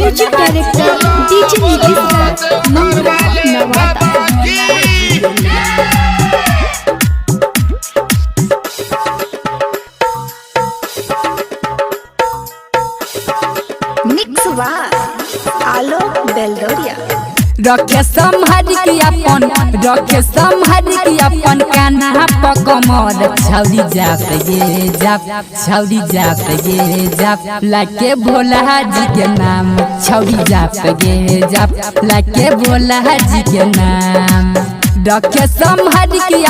Music director DJ Nitish Mangra Nawada. Mix बार आलोक बेलदौरिया। रखे संहारी की अपन कान्हा पकमर छौरी जाप गे जाप छौरी जाप गे जाप लाके भोला जी के नाम छौरी जाप गे जाप लाके भोला जी के नाम। रखे संहारी की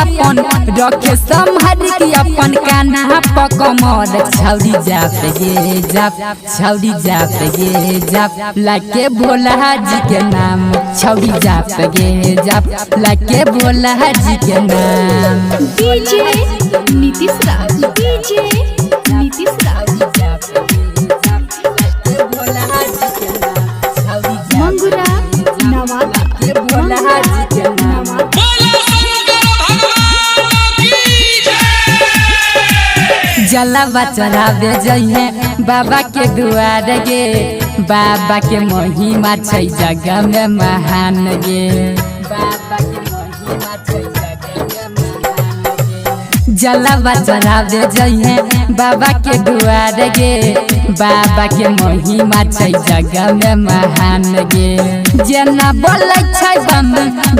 अपन कान्हा पकमर छौरी जाप गे जाप छौरी जाप गे जाप लाके भोला जी के नाम छौरी जाप गे जाप लाके भोला जी के नाम। डीजे नीतीश राज, डीजे नीतीश राज मंगरा नवादा, भोला जी के नाम। जलवा चढ़ावे जइहे बाबा के दुआर गे, बाबा के महिमा छै जगह में महान गे, बाबा के महिमा छै जगह में महान गे। जलवा चढ़ावे जइहे बाबा के दुआर गे, बाबा के महिमा छै जगह में महान गे। जेना बोलै छै बम,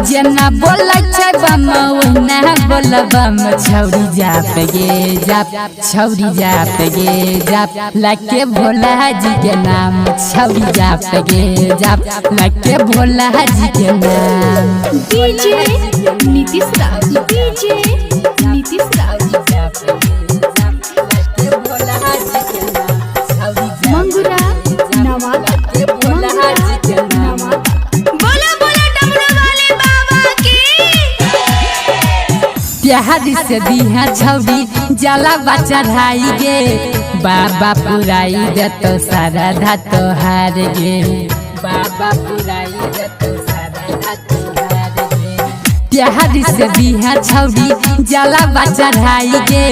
जेना बोलै छै बम ओहिना बोल बम छौरी जाप गे जाप छौरी जाप गे जाप लाके भोला जी के नाम छौरी जाप गे जाप लाके भोला जी के नाम। डीजे नीतीश राज, डीजे नीतीश राज मंगरा नवादा, भोला जी के नाम। बोला बोला डमरू वाले बाबा की। प्यारी से दिहा छौरी जलवा चढ़ाई गे, बाबा पुराई देतो सारा धातो हार गे, बाबा पुराई देतो सारा धातो हार गे। प्यारी से दिहा छौरी जलवा चढ़ाई गे,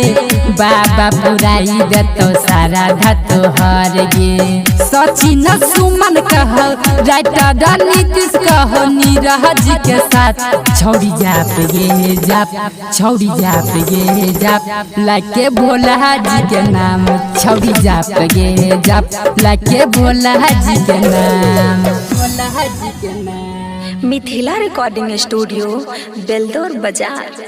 बाबा पुराई देतो सारा धातो हार गे। सचिन सुमन कहो राइटर नीतीश कहो नीरज के साथ छौरी जाप गे जाप छौरी जाप गे जाप लाके भोला जी के नाम छौरी जाप गे जाप लाके भोला जी के नाम, भोला जी के नाम। मिथिला रिकॉर्डिंग स्टूडियो बेलदौर बाजार।